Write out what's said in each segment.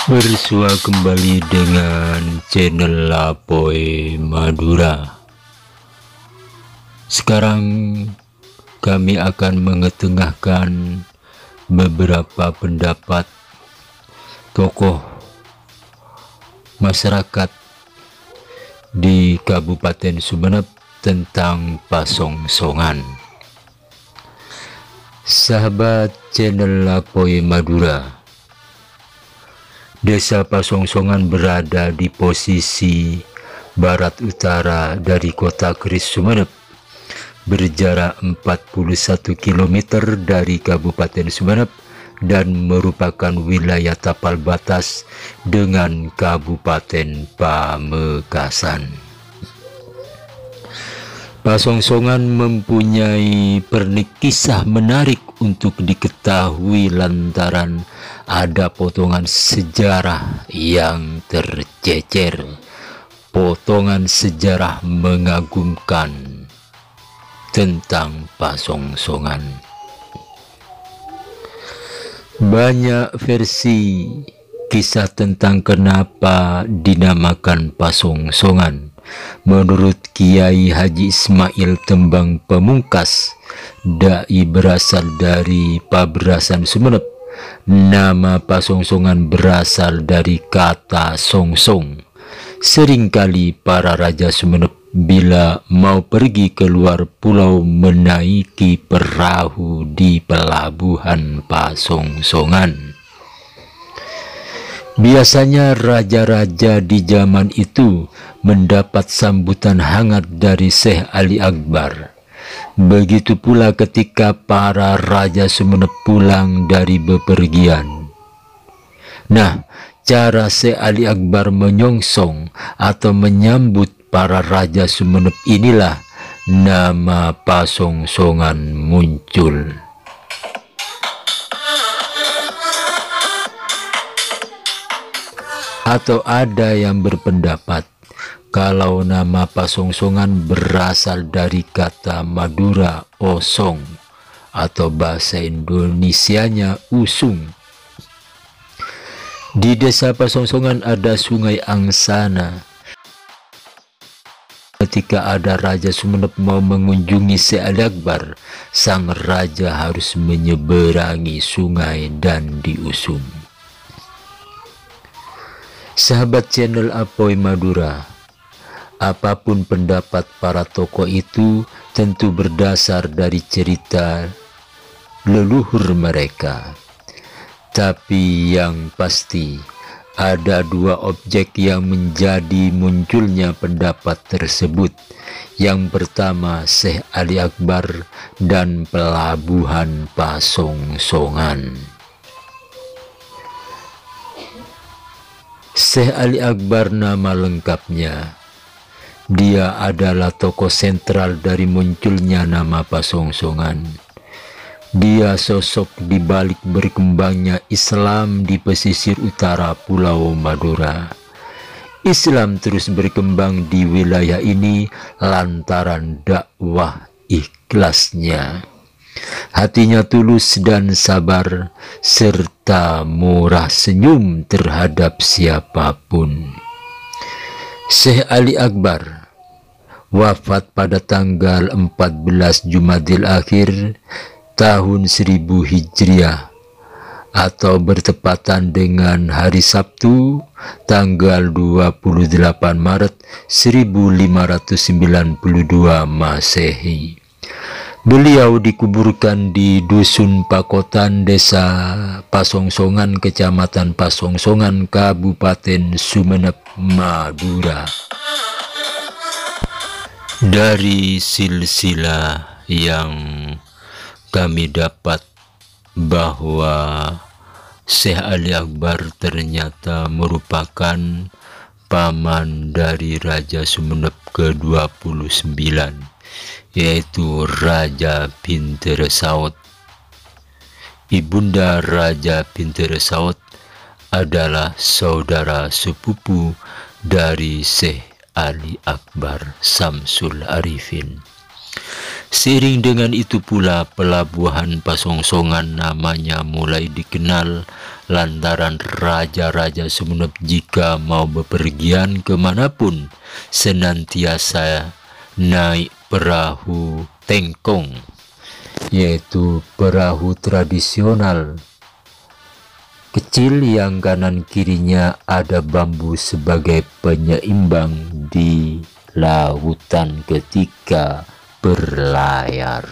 Bersua kembali dengan channel Lapoe Madura. Sekarang kami akan mengetengahkan beberapa pendapat tokoh masyarakat di Kabupaten Sumeneb tentang pasongsongan. Sahabat channel Lapoe Madura, Desa Pasongsongan berada di posisi barat utara dari kota Keris Sumeneb, berjarak 41 km dari Kabupaten Sumeneb dan merupakan wilayah tapal batas dengan Kabupaten Pamekasan. Pasongsongan mempunyai kisah menarik untuk diketahui lantaran ada potongan sejarah yang tercecer, potongan sejarah mengagumkan tentang pasongsongan. Banyak versi kisah tentang kenapa dinamakan pasongsongan. Menurut Kiai Haji Ismail Tembang Pamungkas, dai berasal dari Paberasan Sumeneb. Nama pasongsongan berasal dari kata songsong. Seringkali para raja Sumeneb bila mau pergi keluar pulau menaiki perahu di pelabuhan Pasongsongan. Biasanya raja-raja di zaman itu mendapat sambutan hangat dari Syekh Ali Akbar. Begitu pula ketika para raja Sumeneb pulang dari bepergian. Nah, cara Syekh Ali Akbar menyongsong atau menyambut para raja Sumeneb inilah nama pasongsongan muncul. Atau ada yang berpendapat kalau nama pasongsongan berasal dari kata Madura osong atau bahasa Indonesianya usung. Di desa Pasongsongan ada sungai Angsana. Ketika ada Raja Sumeneb mau mengunjungi Syekh Ali Akbar, sang raja harus menyeberangi sungai dan diusung. Sahabat channel Lapoe Madura, apapun pendapat para tokoh itu tentu berdasar dari cerita leluhur mereka. Tapi yang pasti ada dua objek yang menjadi munculnya pendapat tersebut. Yang pertama Syekh Ali Akbar dan pelabuhan Pasongsongan. Syekh Ali Akbar nama lengkapnya. Dia adalah tokoh sentral dari munculnya nama pasongsongan. Dia sosok di balik berkembangnya Islam di pesisir utara Pulau Madura. Islam terus berkembang di wilayah ini lantaran dakwah ikhlasnya. Hatinya tulus dan sabar, serta murah senyum terhadap siapapun. Syekh Ali Akbar wafat pada tanggal 14 Jumadil Akhir tahun 1000 Hijriah atau bertepatan dengan hari Sabtu tanggal 28 Maret 1592 Masehi. Beliau dikuburkan di Dusun Pakotan, Desa Pasongsongan, Kecamatan Pasongsongan, Kabupaten Sumeneb, Madura. Dari silsilah yang kami dapat bahwa Syekh Ali Akbar ternyata merupakan paman dari Raja Sumeneb ke-29, yaitu Raja Pinteresaut. Ibunda Raja Pinteresaut adalah saudara sepupu dari Syekh Ali Akbar Samsul Arifin. Seiring dengan itu pula pelabuhan Pasongsongan namanya mulai dikenal lantaran raja-raja Sumeneb jika mau bepergian kemanapun senantiasa naik perahu tengkong, yaitu perahu tradisional kecil yang kanan kirinya ada bambu sebagai penyeimbang di lautan ketika berlayar.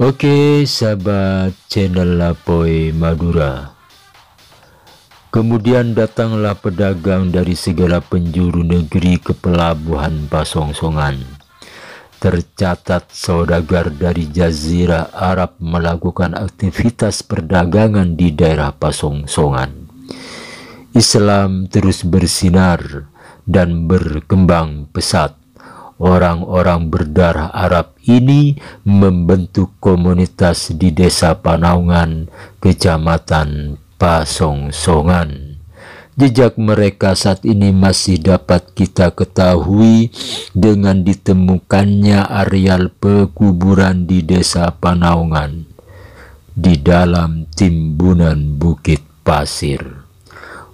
Oke sahabat channel Lapoy Madura, kemudian datanglah pedagang dari segala penjuru negeri ke pelabuhan Pasongsongan. Tercatat saudagar dari Jazirah Arab melakukan aktivitas perdagangan di daerah Pasongsongan. Islam terus bersinar dan berkembang pesat. Orang-orang berdarah Arab ini membentuk komunitas di Desa Panaungan, Kecamatan Pasongsongan. Jejak mereka saat ini masih dapat kita ketahui dengan ditemukannya areal pekuburan di Desa Panaungan di dalam timbunan bukit pasir.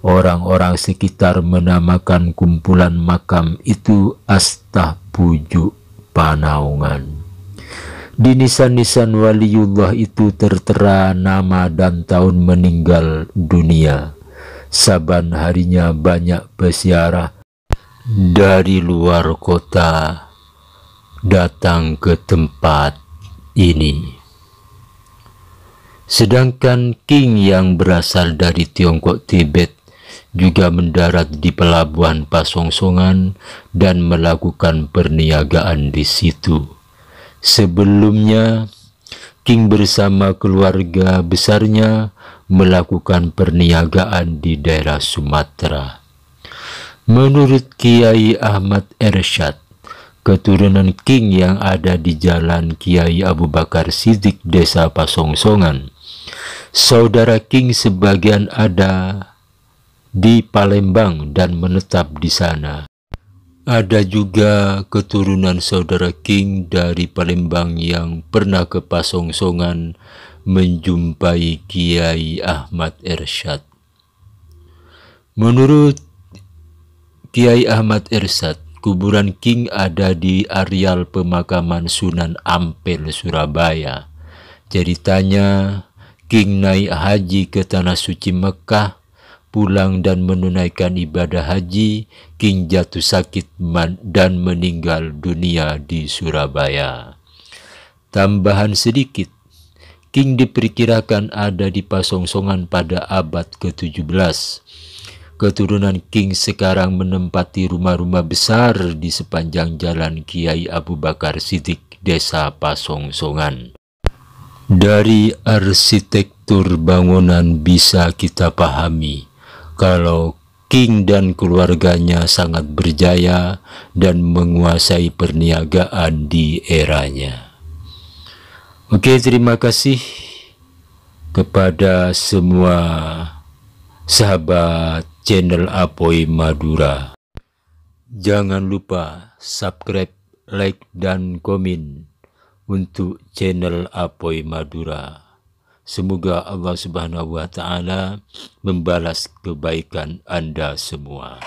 Orang-orang sekitar menamakan kumpulan makam itu Astah Pujuk Panaungan. Di nisan-nisan waliullah itu tertera nama dan tahun meninggal dunia. Saban harinya banyak peziarah dari luar kota datang ke tempat ini. Sedangkan king yang berasal dari Tiongkok Tibet juga mendarat di pelabuhan Pasongsongan dan melakukan perniagaan di situ. Sebelumnya, king bersama keluarga besarnya melakukan perniagaan di daerah Sumatera. Menurut Kiai Ahmad Ersyad, keturunan king yang ada di Jalan Kiai Abu Bakar Siddiq, Desa Pasongsongan, saudara king sebagian ada di Palembang dan menetap di sana. Ada juga keturunan saudara king dari Palembang yang pernah ke Pasongsongan menjumpai Kiai Ahmad Ersyad. Menurut Kiai Ahmad Ersyad, kuburan king ada di areal pemakaman Sunan Ampel, Surabaya. Ceritanya, king naik haji ke Tanah Suci Mekah, pulang dan menunaikan ibadah haji, king jatuh sakit dan meninggal dunia di Surabaya. Tambahan sedikit, king diperkirakan ada di Pasongsongan pada abad ke-17. Keturunan king sekarang menempati rumah-rumah besar di sepanjang Jalan Kiai Abu Bakar Siddiq, Desa Pasongsongan. Dari arsitektur bangunan bisa kita pahami kalau king dan keluarganya sangat berjaya dan menguasai perniagaan di eranya. Oke, terima kasih kepada semua sahabat channel Apoy Madura. Jangan lupa subscribe, like, dan komen untuk channel Apoy Madura. Semoga Allah Subhanahu wa Ta'ala membalas kebaikan Anda semua.